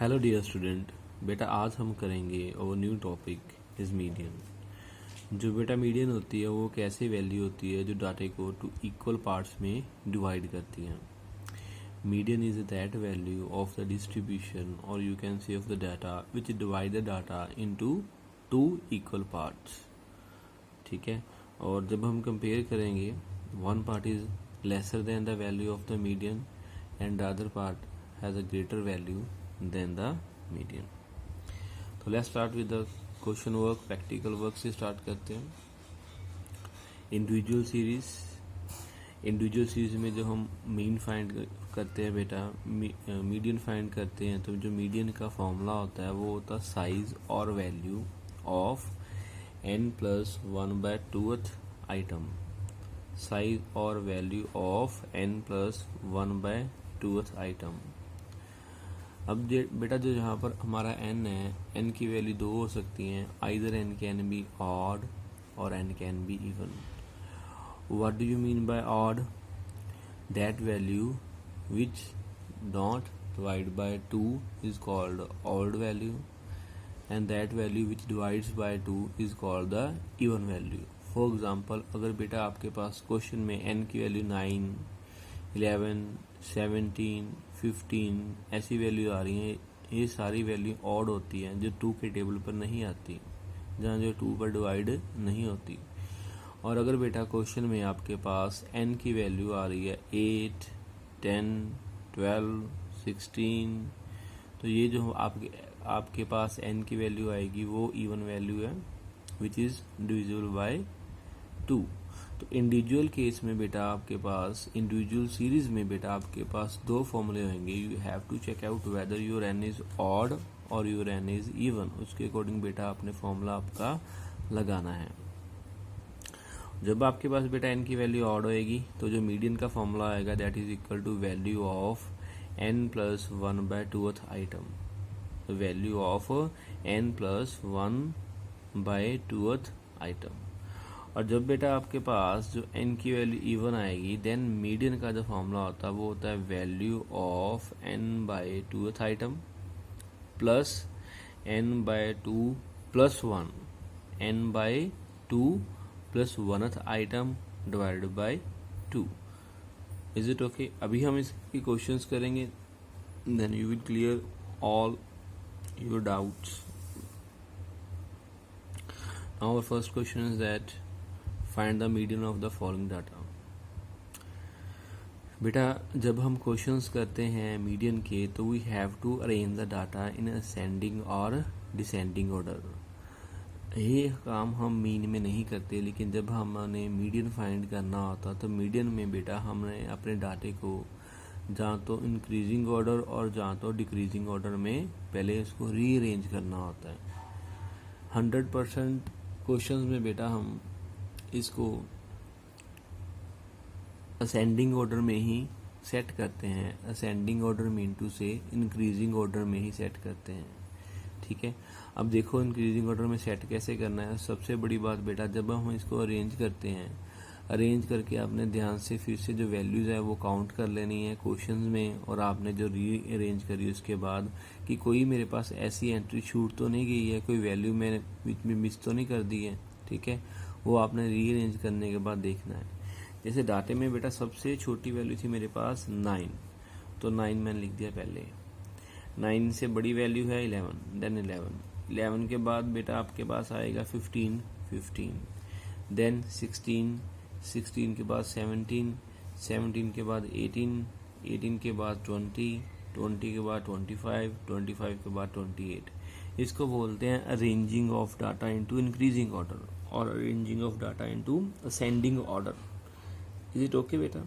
Hello dear student, बेटा आज हम करेंगे और न्यू टॉपिक इज़ मीडियन। जो बेटा मीडियन होती है वो कैसी वैल्यू होती है जो डाटे को टू इक्वल पार्ट्स में डिवाइड करती है। Median is that value of the distribution और you can say of the data which divide the data into two equal parts. ठीक है, और जब हम कंपेयर करेंगे one part is lesser than the value of the median and the other part has a greater value than the median. तो let's start with the question work. Practical work से start करते हैं। Individual series में जो हम mean find करते हैं बेटा, मीडियन फाइंड करते हैं, तो जो मीडियन का फॉर्मूला होता है वो होता है साइज और value of n+1/2th item. Size और वैल्यू ऑफ n+1/2th आइटम। अब बेटा जो यहाँ पर हमारा n है, n की वैल्यू दो हो सकती हैं, either n can be odd और n can be even. What do you mean by odd? That value which not divide by 2 is called odd value and that value which divides bye 2 is called the even value. For example, अगर बेटा आपके पास question में n की value 9, 11, 17, 15 ऐसी value आ रही हैं, ये सारी वैल्यू ऑड होती हैं जो 2 के टेबल पर नहीं आती, जहाँ जो 2 पर डिवाइड नहीं होती। और अगर बेटा क्वेश्चन में आपके पास n की वैल्यू आ रही है 8, 10, 12, 16, तो ये जो आपके पास n की वैल्यू आएगी वो इवन वैल्यू है विच इज़ डिविजिबल बाय 2। तो इंडिविजुअल केस में बेटा आपके पास, इंडिविजुअल सीरीज में बेटा आपके पास दो फॉर्मूले होंगे। You have to check out whether your n is odd और योर n इज इवन। उसके अकॉर्डिंग बेटा आपने फॉर्मूला आपका लगाना है। जब आपके पास बेटा n की वैल्यू ऑड होएगी तो जो मीडियन का फॉर्मूला आएगा that is equal to value of n+1/2th item. Value of n+1/2th item. और जब बेटा आपके पास जो n की वैल्यू इवन आएगी, देन मीडियन का जो फॉर्मूला होता है वो होता है value of n/2th item plus n/2 plus 1, n/2 plus 1th item divided by 2। Is it okay? अभी हम इसके क्वेश्चंस करेंगे, then you will clear all your doubts. Now our first question is that find the median of the following data. बेटा जब हम questions करते हैं median के, तो we have to arrange the data in ascending और descending order. ये काम हम मीन में नहीं करते, लेकिन जब हमने मीडियन फाइंड करना होता तो मीडियन में बेटा हमने अपने डाटे को जहाँ तो इंक्रीजिंग ऑर्डर और जहाँ तो डिक्रीजिंग ऑर्डर में पहले इसको रीअरेंज करना होता है। 100% क्वेश्चंस में बेटा हम इसको असेंडिंग ऑर्डर में ही सेट करते हैं। असेंडिंग ऑर्डर मीन टू से इंक्रीजिंग ऑर्डर में ही सेट करते हैं। ठीक है, अब देखो इंक्रीजिंग ऑर्डर में सेट कैसे करना है। सबसे बड़ी बात बेटा, जब हम इसको अरेंज करते हैं, अरेंज करके आपने ध्यान से फिर से जो वैल्यूज है वो काउंट कर लेनी है क्वेश्चंस में, और आपने जो री अरेंज करी उसके बाद कि कोई मेरे पास ऐसी एंट्री छूट तो नहीं गई है, कोई वैल्यू मैंने बीच में मिस तो नहीं कर दी है। ठीक है, वो आपने रीअरेंज करने के बाद देखना है। जैसे डाटे में बेटा सबसे छोटी वैल्यू थी मेरे पास 9, तो 9 मैंने लिख दिया पहले। 9 से बड़ी वैल्यू है 11, देन 11 के बाद बेटा आपके पास आएगा 15, देन 16 के बाद 17 के बाद 18 के बाद 20 के बाद 25 के बाद 28। इसको बोलते हैं arranging of data into increasing order और arranging of data into ascending order. Is it okay बेटा?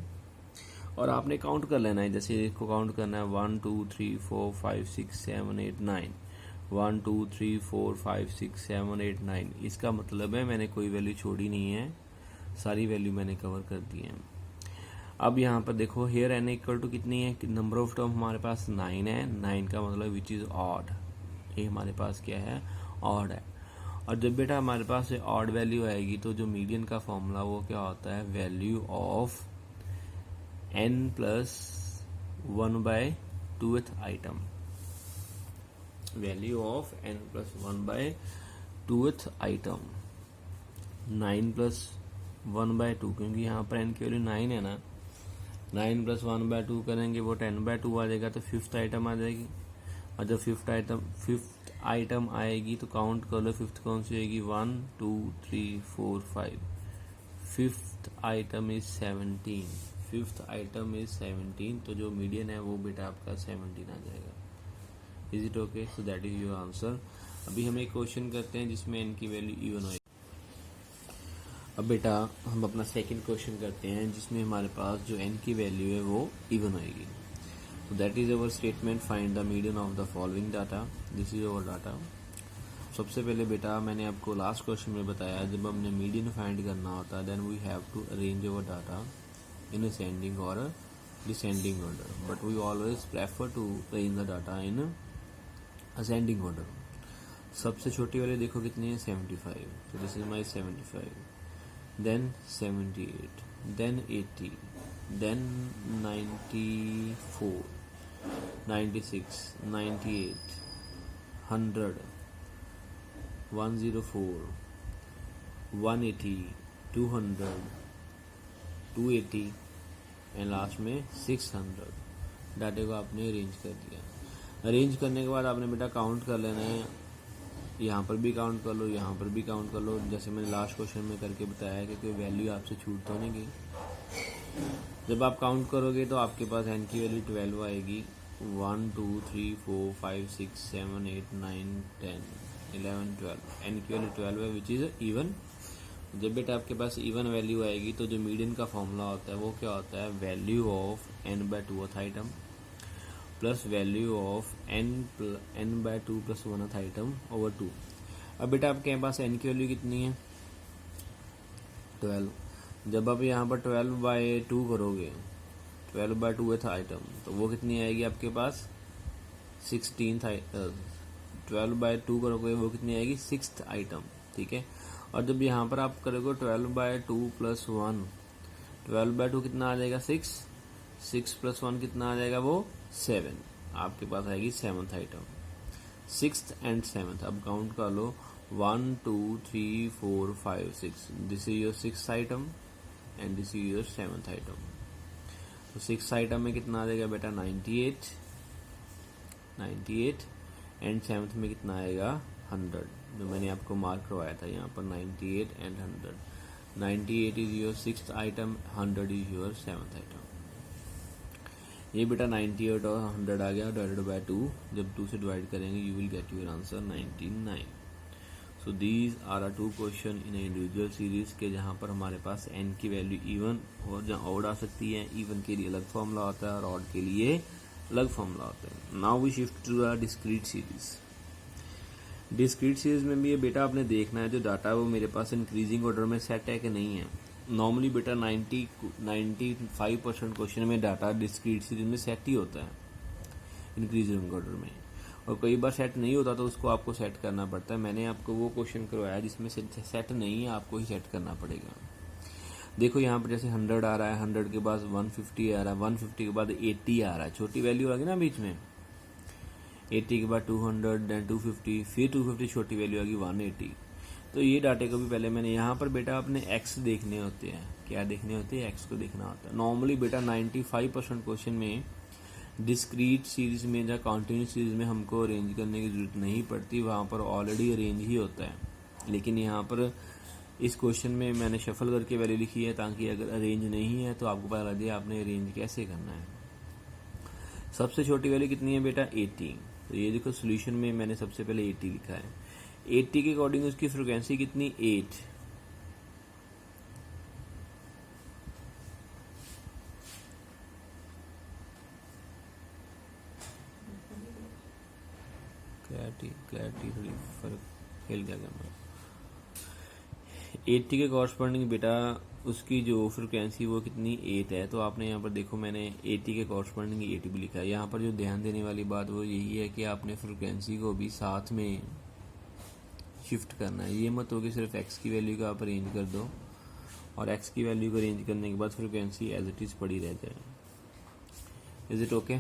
और आपने काउंट कर लेना है, जैसे इसको काउंट करना है 1 2 3 4 5 6 7 8 9, 1 2 3 4 5 6 7 8 9। इसका मतलब है मैंने कोई वैल्यू छोड़ी नहीं है, सारी वैल्यू मैंने कवर कर दी है। अब यहाँ पर देखो हेयर n इक्वल टू कितनी है, नंबर ऑफ टर्म हमारे पास 9 है। 9 का मतलब विच इज ऑड, ये हमारे पास क्या है, ऑड है। और जब बेटा हमारे पास ऑड वैल्यू आएगी तो जो मीडियन का फॉर्मूला वो क्या होता है, value of n+1/2th item. Value of n plus 1/2th item, 9 plus 1/2, क्योंकि यहाँ पर n की वैल्यू 9 है ना, 9 प्लस 1/2 करेंगे वो 10/2 आ जाएगा, तो फिफ्थ आइटम आ जाएगी। और जब फिफ्थ आइटम आएगी तो काउंट कर लो फिफ्थ कौन सी आएगी, 1 2 3 4 5, fifth item is 17, fifth item is 17, तो जो मीडियन है वो बेटा आपका 17 आ जाएगा। Is it okay? So that is your answer. अभी हम एक क्वेश्चन करते हैं जिसमें n की वैल्यू इवन होगी। अब बेटा हम अपना सेकंड क्वेश्चन करते हैं जिसमें हमारे पास जो n की वैल्यू है वो इवन होगी। So that is our statement, find the median of the following data. This is our data. सबसे पहले बेटा मैंने आपको लास्ट क्वेश्चन में बताया जब हमने मीडियन फाइंड करना होता है then we have to arrange our data in ascending और descending order, but we always prefer to arrange the data in ascending order. सबसे छोटी वाली देखो कितनी है, 75, तो this is my 75, then 78, then 80, then 94, 96, 98, 100, 104, 180, 200, 280 and last में 600। डाटे को आपने अरेंज कर दिया। अरेंज करने के बाद आपने बेटा काउंट कर लेना है, यहाँ पर भी काउंट कर लो, यहाँ पर भी काउंट कर लो, जैसे मैंने लास्ट क्वेश्चन में करके बताया कि कोई वैल्यू आपसे छूट तो नहीं गई। जब आप काउंट करोगे तो आपके पास n की वैल्यू 12 आएगी, 1 2 3 4 5 6 7 8 9 10 11 12, n की वैल्यू 12 है विच इज इवन। जब बेटा आपके पास इवन वैल्यू आएगी तो जो मीडियन का फॉर्मूला होता है वो क्या होता है, value of n/2th item plus value of n/2 plus 1th item over 2। अब बेटा आपके पास n की वैल्यू कितनी है, 12। जब आप यहाँ पर 12/2 करोगे, 12/2th आइटम, तो वो कितनी आएगी आपके पास, 16th 12/2 करोगे वो कितनी आएगी, 6th आइटम, ठीक है। और जब यहाँ पर आप करोगे 12/2 प्लस 1, 12/2 कितना आ जाएगा, 6, 6 प्लस 1 कितना आ जाएगा, वो 7, आपके पास आएगी 7th item, 6th and 7th। अब काउंट कर लो, 1 2 3 4 5 6, this is your 6th item and this is your 7th item. तो 6th आइटम में कितना आ जाएगा बेटा, 98 एंड 7th में कितना आएगा, 100, जो मैंने आपको मार्क करवाया था यहाँ पर, 98 and 100। 98 is your 6th item, 100 is your 7th item. ये बेटा 98 और 100 आ गया डिवाइडेड बाय 2, जब 2 से डिवाइड करेंगे you will get your answer 99। So these are are 2 question in individual series के जहाँ पर हमारे पास n की वैल्यू इवन और जहाँ ऑड आ सकती है, इवन के लिए अलग फॉर्मूला होता है और ऑड के लिए अलग फॉर्मूला होता है। Now we shift to the discrete series. Discrete series में भी ये बेटा आपने देखना है जो डाटा है वो मेरे पास इंक्रीजिंग ऑर्डर में सेट है कि नहीं है। नॉर्मली बेटा 95% क्वेश्चन में डाटा डिस्क्रीट सीरीज में सेट ही होता है इंक्रीजिंग ऑर्डर में, और कई बार सेट नहीं होता तो उसको आपको सेट करना पड़ता है। मैंने आपको वो क्वेश्चन करवाया जिसमें सेट नहीं है, आपको ही सेट करना पड़ेगा। देखो यहाँ पर जैसे 100 आ रहा है, 100 के बाद 150 आ रहा है, 150 के बाद 80 आ रहा है, छोटी वैल्यू आ गई ना बीच में, 80 के बाद 200 देन 250, फिर 250 छोटी वैल्यू आ गई 180। तो ये डाटे को भी पहले मैंने यहाँ पर बेटा अपने एक्स देखने होते हैं, क्या देखने होते हैं, एक्स को देखना होता है। नॉर्मली बेटा 95% क्वेश्चन में डिस्क्रीट सीरीज में या कॉन्टिन्यूस सीरीज में हमको अरेंज करने की जरूरत नहीं पड़ती, वहाँ पर ऑलरेडी अरेंज ही होता है। लेकिन यहाँ पर इस क्वेश्चन में मैंने शफल करके वैल्यू लिखी है ताकि अगर अरेंज नहीं है तो आपको पता लग जाए आपने अरेंज कैसे करना है। सबसे छोटी वैल्यू कितनी है बेटा, 80। तो ये देखो सोल्यूशन में मैंने सबसे पहले 80 लिखा है। 80 के अकॉर्डिंग उसकी फ्रीक्वेंसी कितनी, 8। क्लैरिटी थोड़ी फर्क खेल गया कैमरा। 80 के कॉरस्पॉन्डिंग बेटा उसकी जो फ्रिक्वेंसी वो कितनी, 8 है। तो आपने यहाँ पर देखो मैंने 80 के कॉरस्पॉन्डिंग 80 भी लिखा है। यहाँ पर जो ध्यान देने वाली बात वो यही है कि आपने फ्रिक्वेंसी को भी साथ में शिफ्ट करना है। ये मत हो कि सिर्फ एक्स की वैल्यू का आप अरेंज कर दो और एक्स की वैल्यू को अरेंज करने के बाद फ्रिक्वेंसी एज इट इज पड़ी रह जाए। Is it okay?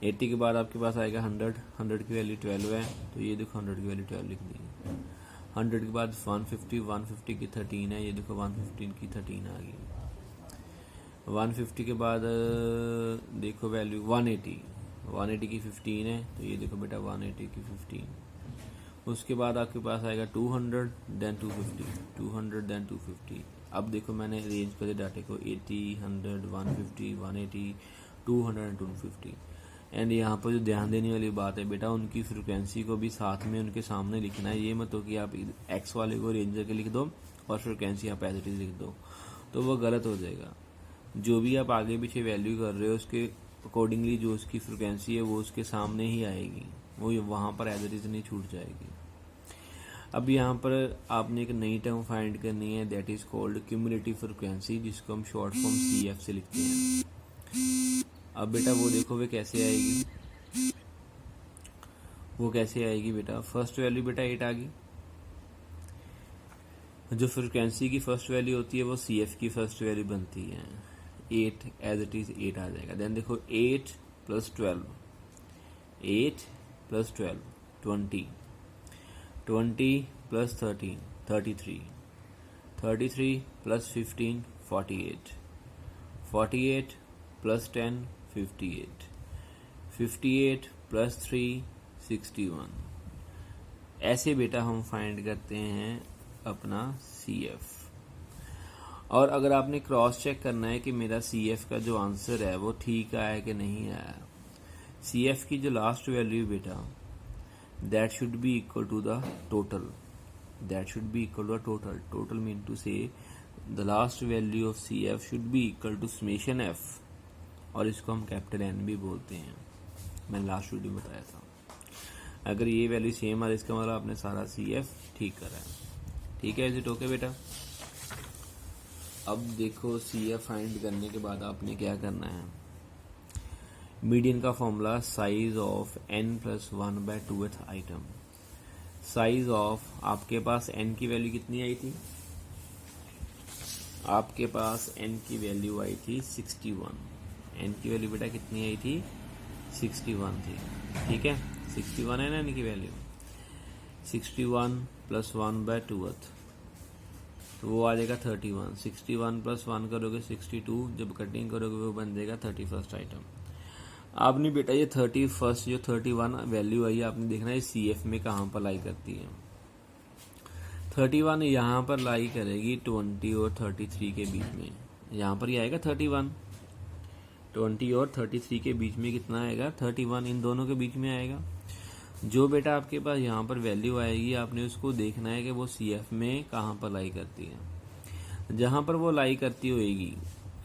80 के बाद आपके पास आएगा 100, 100 की वैल्यू 12 है, तो ये देखो 100 की वैल्यू 12 लिख दी। 100 के बाद 150, 150 की 13 है, ये देखो 115 की 13 आ गई। 150 के बाद देखो वैल्यू 180, 180 की 15 है, तो ये देखो बेटा 180 की 15। उसके बाद आपके पास आएगा 200, देन 250, 200 देन 250। अब देखो मैंने अरेंज कर दिया डाटे को 80, 100, 150, 180, 200 एंड 250। एंड यहाँ पर जो ध्यान देने वाली बात है बेटा, उनकी फ्रिक्वेंसी को भी साथ में उनके सामने लिखना है। ये मत हो कि आप एक्स वाले को रेंज करके लिख दो और फ्रिक्वेंसी आप एज इट इज लिख दो, तो वो गलत हो जाएगा। जो भी आप आगे पीछे वैल्यू कर रहे हो उसके अकॉर्डिंगली जो उसकी फ्रिक्वेंसी है वो उसके सामने ही आएगी, वो वहाँ पर एज इट इज नहीं छूट जाएगी। अब यहाँ पर आपने एक नई टर्म फाइंड करनी है, that is called cumulative frequency, जिसको हम शॉर्ट फॉर्म CF से लिखते हैं। अब बेटा वो देखो वे कैसे आएगी, वो कैसे आएगी बेटा। फर्स्ट वैल्यू बेटा 8 आ गई, जो फ्रिक्वेंसी की फर्स्ट वैल्यू होती है वो CF की फर्स्ट वैल्यू बनती है। 8 एज इट इज 8 आ जाएगा। देन देखो 8 plus 12, 8 plus 12 20, 20 plus 13 33, 33 plus 15 48, 48 plus 10 58, 58 plus 3 61। ऐसे बेटा हम फाइंड करते हैं अपना CF। और अगर आपने क्रॉस चेक करना है कि मेरा CF का जो आंसर है वो ठीक आया कि नहीं आया, CF की जो लास्ट वैल्यू बेटा that should be equal to the total, that should be equal to the total. Total mean to say the last value of CF should be equal to summation F, और इसको हम capital N भी बोलते हैं, मैंने last video में बताया था। अगर ये वैल्यू सेम आ रही इसका मतलब आपने सारा CF ठीक करा है। ठीक है, इज इट ओके बेटा। अब देखो CF फाइंड करने के बाद आपने क्या करना है, मीडियन का formula size of n+1/2th item. Size of आपके पास n की वैल्यू कितनी आई थी, आपके पास n की वैल्यू आई थी 61। n की वैल्यू बेटा कितनी आई थी, 61 थी। ठीक है, 61 है ना n की वैल्यू। 61 + 1/2th, तो वो आ जाएगा 31। 61 + 1 करोगे 62, जब कटिंग करोगे वो बन जाएगा 31st आइटम। आपने बेटा ये 31st जो 31 वैल्यू आई आपने देखना है CF में कहाँ पर लाई करती है। 31 यहाँ पर लाई करेगी 20 और 33 के बीच में, यहाँ पर ये आएगा 31। 20 और 33 के बीच में कितना आएगा, 31, इन दोनों के बीच में आएगा। जो बेटा आपके पास यहाँ पर वैल्यू आएगी आपने उसको देखना है कि वो CF में कहाँ पर लाई करती है। जहाँ पर वो लाई करती होगी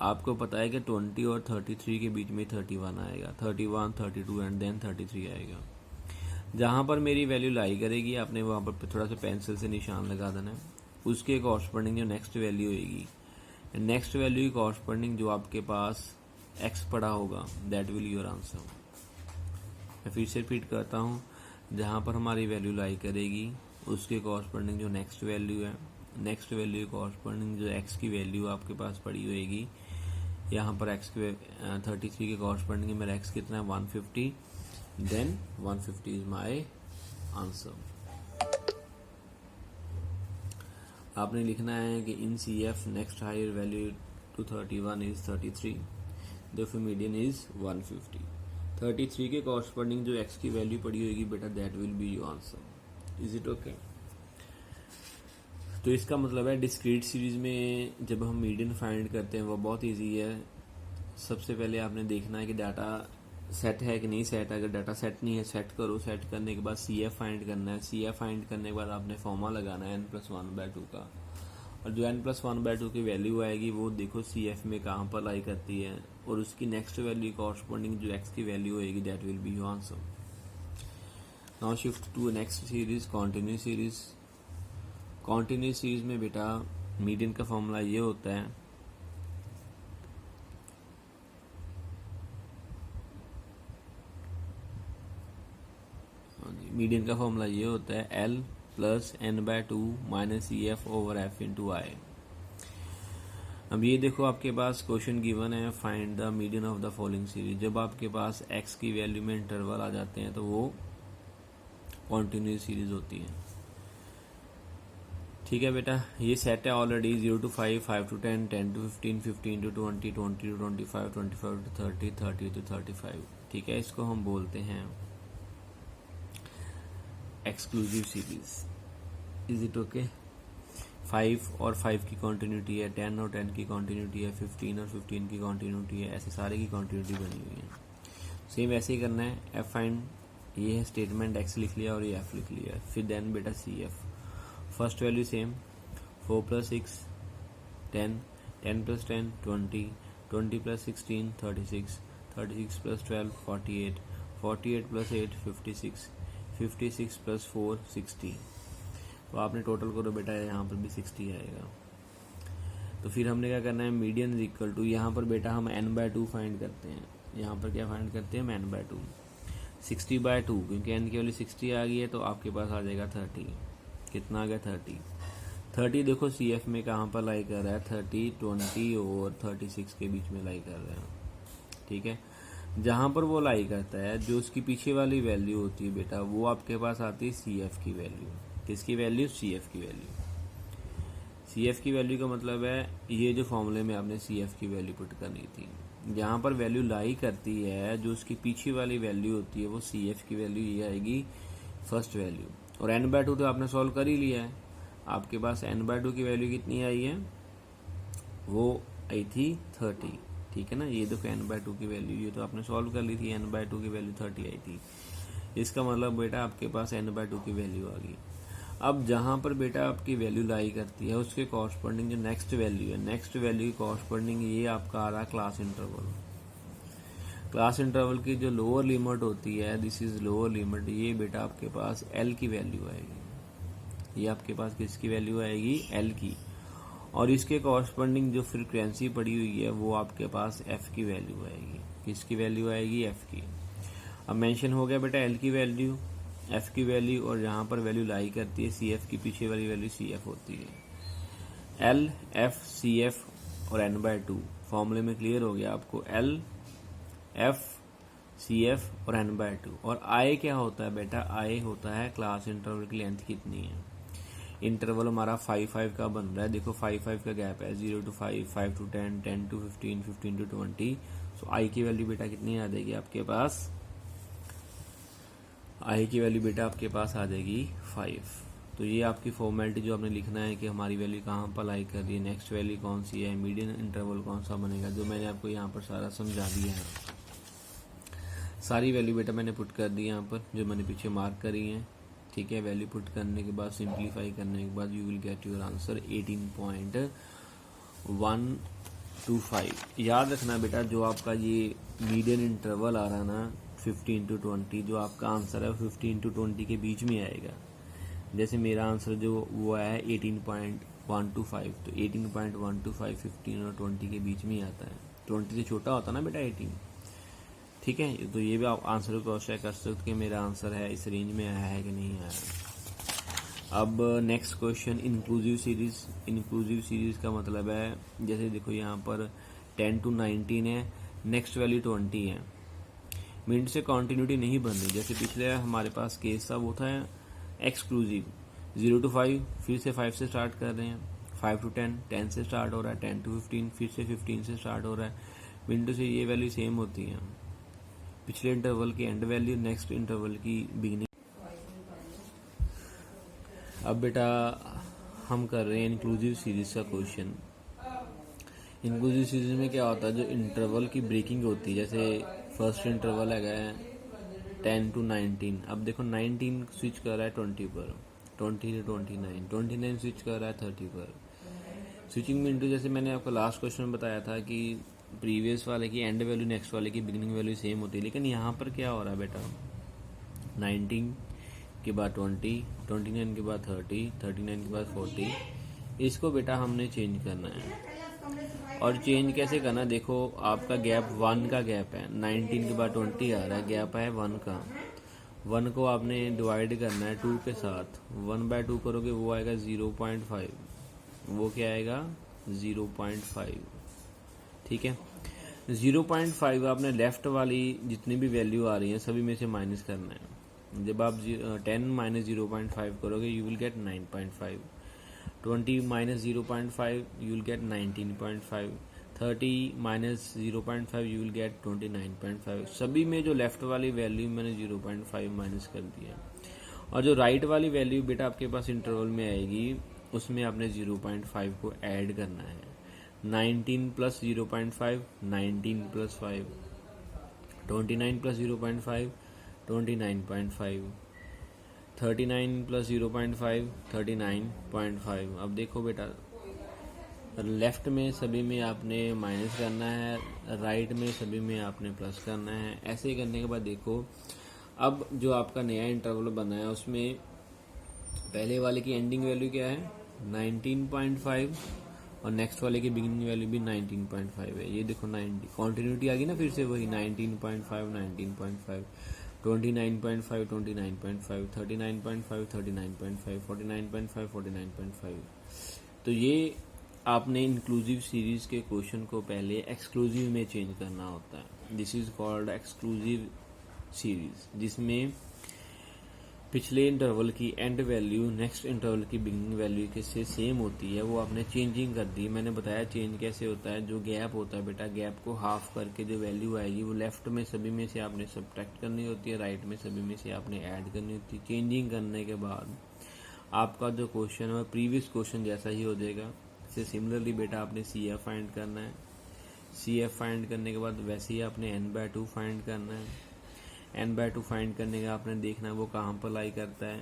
आपको पता है कि 20 और 33 के बीच में 31 आएगा, 31, 32 एंड देन 33 आएगा। जहाँ पर मेरी वैल्यू लाई करेगी आपने वहाँ पर थोड़ा सा पेंसिल से निशान लगा देना है, उसके कॉरस्पॉन्डिंग जो नेक्स्ट वैल्यू होगी, नेक्स्ट वैल्यू की कॉरस्पॉन्डिंग जो आपके पास x पड़ा होगा दैट विल योर आंसर। मैं फिर से रिपीट करता हूँ, जहाँ पर हमारी वैल्यू लाई करेगी उसके कॉरस्पॉन्डिंग जो नेक्स्ट वैल्यू है, नेक्स्ट वैल्यू के कॉरस्पॉन्डिंग जो x की वैल्यू आपके पास पड़ी होगी, यहाँ पर x के 33 के कॉरस्पॉन्डिंग मेरा x कितना है 150, देन 150 इज माय आंसर। आपने लिखना है कि in CF next higher value to 31 is 33, therefore median is 150। 33 के कॉरस्पॉन्डिंग जो x की वैल्यू पड़ी होगी बेटा that will be your answer. Is it okay. तो इसका मतलब है डिस्क्रीट सीरीज में जब हम मीडियन फाइंड करते हैं वो बहुत इजी है। सबसे पहले आपने देखना है कि डाटा सेट है कि नहीं सेट। अगर डाटा सेट नहीं है सेट करो, सेट करने के बाद CF फाइंड करना है। CF फाइंड करने के बाद आपने फॉर्मूला लगाना है n+1/2 का, और जो n+1/2 की वैल्यू आएगी वो देखो CF में कहाँ पर लाई करती है, और उसकी नेक्स्ट वैल्यू कॉरस्पॉन्डिंग जो x की वैल्यू होगी that will be your answer. Now shift to next series, continuous series. Continuous series में बेटा मीडियन का फॉर्मूला ये होता है मीडियन का फॉर्मूला ये होता है L + n/2 - EF/F × I। अब ये देखो आपके पास क्वेश्चन गिवन है, find the median of the following series. जब आपके पास x की वैल्यू में इंटरवल आ जाते हैं तो वो कॉन्टिन्यूस सीरीज होती है। ठीक है बेटा, ये सेट है already 0 to 5, 5 to 10, 10 to 15, 15 to 20, 20 to 25, 25 to 30, 30 to 35। ठीक है, इसको हम बोलते हैं exclusive series. Is it okay? 5 और 5 की कॉन्टिन्यूटी है, 10 और 10 की कॉन्टिन्यूटी है, 15 और 15 की कॉन्टिन्यूटी है, ऐसे सारे की कॉन्टिन्यूटी बनी हुई है। सेम ऐसे ही करना है। एफ फाइंड, ये है स्टेटमेंट, एक्स लिख लिया और ये एफ लिख लिया। फिर देन बेटा C F, first value same, 4 + 6 10, 10 + 10 20, 20 + 16 36, 36 + 12 48, 48 + 8 56, 56 + 4 60। तो आपने टोटल करो बेटा, यहाँ पर भी 60 आएगा। तो फिर हमने क्या करना है, मीडियन इज इक्वल टू, यहाँ पर बेटा हम n/2 फाइंड करते हैं। यहाँ पर क्या फाइंड करते हैं हम n/2, 60/2, क्योंकि n की वैल्यू 60 आ गई है तो आपके पास आ जाएगा 30। कितना आ गया 30। देखो सी एफ में कहाँ पर लाई कर रहा है, 30, 20 और 36 के बीच में लाई कर रहा है। ठीक है, जहाँ पर वो लाई करता है, जो उसकी पीछे वाली वैल्यू होती है बेटा, वो आपके पास आती है सी एफ की वैल्यू। किसकी वैल्यू? सी एफ की वैल्यू। सी एफ की वैल्यू का मतलब है ये जो फॉर्मूले में आपने सी एफ की वैल्यू पुट करनी थी, जहाँ पर वैल्यू लाई करती है, जो उसकी पीछे वाली वैल्यू होती है, वो सी एफ की वैल्यू ये आएगी, फर्स्ट वैल्यू। और n/2 तो आपने सॉल्व कर ही लिया है। आपके पास n/2 की वैल्यू कितनी आई है? वो आई थी 30। ठीक है ना, ये देखो n/2 की वैल्यू, ये तो आपने सॉल्व कर ली थी, n/2 की वैल्यू 30 आई थी। इसका मतलब बेटा आपके पास n/2 की वैल्यू आ गई। अब जहाँ पर बेटा आपकी वैल्यू लाई करती है, उसके कॉरस्पॉन्डिंग जो नेक्स्ट वैल्यू है, नेक्स्ट वैल्यू की कॉरस्पॉन्डिंग ये आपका आ रहा है क्लास इंटरवल। क्लास इंटरवल की जो लोअर लिमिट होती है, दिस इज लोअर लिमिट, ये बेटा आपके पास एल की वैल्यू आएगी। ये आपके पास किसकी वैल्यू आएगी? एल की। और इसके कॉरस्पॉन्डिंग जो फ्रीक्वेंसी पड़ी हुई है, वो आपके पास एफ की वैल्यू आएगी। किसकी वैल्यू आएगी? एफ की। अब मेंशन हो गया बेटा एल की वैल्यू, एफ की वैल्यू, और जहां पर वैल्यू लाई करती है सी एफ की पीछे वाली वैल्यू सी एफ होती है। एल, एफ, सी एफ और n/2 फॉर्मूले में क्लियर हो गया आपको। एल, एफ, सी एफ और n/2। और आई क्या होता है बेटा? आई होता है क्लास इंटरवल की लेंथ कितनी है। इंटरवल हमारा 5 का बन रहा है। देखो 5 का गैप है, 0 to 5, 5 to 10, 10 to 15, 15 to 20। सो आई की वैल्यू बेटा कितनी आ जाएगी आपके पास? आई की वैल्यू बेटा आपके पास आ जाएगी 5। तो ये आपकी फॉर्मेलिटी जो आपने लिखना है कि हमारी वैल्यू कहाँ पर लाई कर रही है, नेक्स्ट वैल्यू कौन सी है, मीडियन इंटरवल कौन सा बनेगा, जो मैंने आपको यहाँ पर सारा समझा दिया है। सारी वैल्यू बेटा मैंने पुट कर दी यहाँ पर, जो मैंने पीछे मार्क करी है। ठीक है, वैल्यू पुट करने के बाद, सिंप्लीफाई करने के बाद, you will get your answer 18.125। याद रखना बेटा, जो आपका ये मीडियन इंटरवल आ रहा है ना 15 to 20, जो आपका आंसर है 15 to 20 के बीच में आएगा। जैसे मेरा आंसर जो वो आया है 18.125, तो 18.125 15 और 20 के बीच में ही आता है। 20 से छोटा होता ना बेटा 18। ठीक है, तो ये भी आप आंसर को क्रॉस चेक कर सकते कि मेरा आंसर है इस रेंज में आया है कि नहीं आया। अब next question, inclusive series. Inclusive series का मतलब है, जैसे देखो यहाँ पर 10 to 19 है, नेक्स्ट वैल्यू 20 है, मिनट से कॉन्टिन्यूटी नहीं बन रही। जैसे पिछले हमारे पास केस था, वो था एक्सक्लूसिव, 0 to 5, फिर से 5 से स्टार्ट कर रहे हैं, 5 to 10, 10 से स्टार्ट हो रहा है, 10 to 15, फिर से 15 से स्टार्ट हो रहा है। मिनट से ये वैल्यू सेम होती है, पिछले इंटरवल की एंड वैल्यू, नेक्स्ट इंटरवल की बिगिनिंग। अब बेटा हम कर रहे हैं इंक्लूसिव सीरीज का क्वेश्चन। इंक्लूसिव सीरीज में क्या होता है, जो इंटरवल की ब्रेकिंग होती है, जैसे फर्स्ट इंटरवल है 10 to 19। अब देखो 19 स्विच कर रहा है 20 पर, 20 to 29, 29 स्विच कर रहा है 30 पर। स्विचिंग में इंटू, जैसे मैंने आपको लास्ट क्वेश्चन में बताया था कि प्रीवियस वाले की एंड वैल्यू नेक्स्ट वाले की बिगिनिंग वैल्यू सेम होती है, लेकिन यहाँ पर क्या हो रहा है बेटा, 19 के बाद 20, 29 के बाद 30, 39 के बाद 40। इसको बेटा हमने चेंज करना है। और चेंज कैसे करना, देखो आपका गैप 1 का गैप है, 19 के बाद 20 आ रहा है, गैप है 1 का। 1 को आपने डिवाइड करना है 2 के साथ, 1/2 करोगे वो आएगा 0.5, वो क्या आएगा 0.5, ठीक है। 0.5 आपने लेफ्ट वाली जितनी भी वैल्यू आ रही है सभी में से माइनस करना है। जब आप 10 माइनस 0.5 करोगे you will gate 9.5, 20 minus 0.5 you will gate 19.5, 30 minus 0.5 you will gate 29.5। सभी में जो लेफ्ट वाली वैल्यू मैंने 0.5 माइनस कर दिया, और जो राइट वाली वैल्यू बेटा आपके पास इंटरवल में आएगी उसमें आपने 0.5 को ऐड करना है। 19 प्लस 0.5 19 प्लस 5, 29 प्लस 0.5 29.5, 39 प्लस 0.5 39.5। अब देखो बेटा लेफ्ट में सभी में आपने माइनस करना है, राइट में सभी में आपने प्लस करना है। ऐसे ही करने के बाद देखो अब जो आपका नया इंटरवल बना है उसमें पहले वाले की एंडिंग वैल्यू क्या है 19.5 और नेक्स्ट वाले की बिगिनिंग वैल्यू भी 19.5 है। ये देखो 90 कॉन्टिन्यूटी आ गई ना, फिर से वही 19.5 19.5 29.5 29.5 39.5 39.5 49.5 49.5। तो ये आपने इंक्लूसिव सीरीज के क्वेश्चन को पहले एक्सक्लूसिव में चेंज करना होता है। This is called exclusive series, जिसमें पिछले इंटरवल की एंड वैल्यू नेक्स्ट इंटरवल की बिगिनिंग वैल्यू के से सेम होती है, वो आपने चेंजिंग कर दी। मैंने बताया चेंज कैसे होता है। जो गैप होता है बेटा, गैप को हाफ करके जो वैल्यू आएगी वो लेफ्ट में सभी में से आपने सब्ट्रैक्ट करनी होती है, राइट में सभी में से आपने ऐड करनी होती है। चेंजिंग करने के बाद आपका जो क्वेश्चन है प्रीवियस क्वेश्चन जैसा ही हो जाएगा। इससे सिमिलरली बेटा आपने CF फाइंड करना है। CF फाइंड करने के बाद वैसे ही आपने n/2 फाइंड करना है। n/2 फाइंड करने का आपने देखना वो कहाँ पर लाई करता है।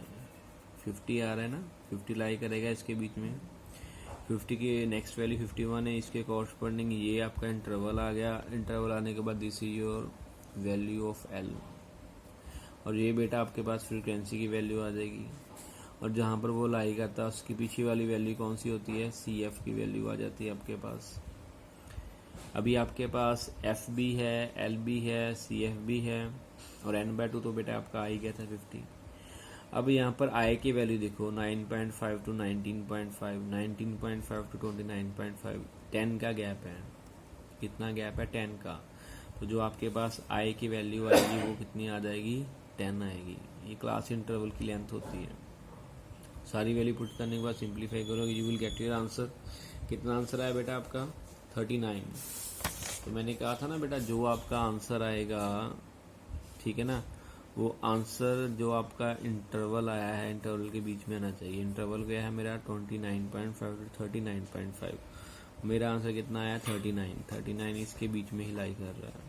50 आ रहा है ना, 50 लाई करेगा इसके बीच में। 50 की नेक्स्ट वैल्यू 51 है, इसके कॉरस्पॉन्डिंग ये आपका इंटरवल आ गया। इंटरवल आने के बाद this is your value of L, और ये बेटा आपके पास फ्रीक्वेंसी की वैल्यू आ जाएगी। और जहाँ पर वो लाई करता है उसकी पीछे वाली वैल्यू कौन सी होती है, CF की वैल्यू आ जाती है आपके पास। अभी आपके पास F भी है, L भी है, CF भी है, और n/2 तो बेटा आपका आ ही गया था 50। अब यहाँ पर I की वैल्यू देखो 9.5 to 19.5, 19.5 to 29.5, 10 का गैप है। कितना गैप है, 10 का। तो जो आपके पास I की वैल्यू आएगी वो कितनी आ जाएगी, 10 आएगी। ये क्लास इंटरवल की लेंथ होती है। सारी वैल्यू पुट करने के बाद सिंप्लीफाई करोगे you will get your answer. कितना आंसर आया बेटा आपका, 39। तो मैंने कहा था ना बेटा जो आपका आंसर आएगा, ठीक है ना, वो आंसर जो आपका इंटरवल आया है इंटरवल के बीच में आना चाहिए। इंटरवल गया है मेरा 29.5 to 39.5, मेरा आंसर कितना आया 39 इसके बीच में ही लाई कर रहा है।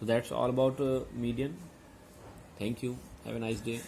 So that's all about median. Thank you, have a nice day.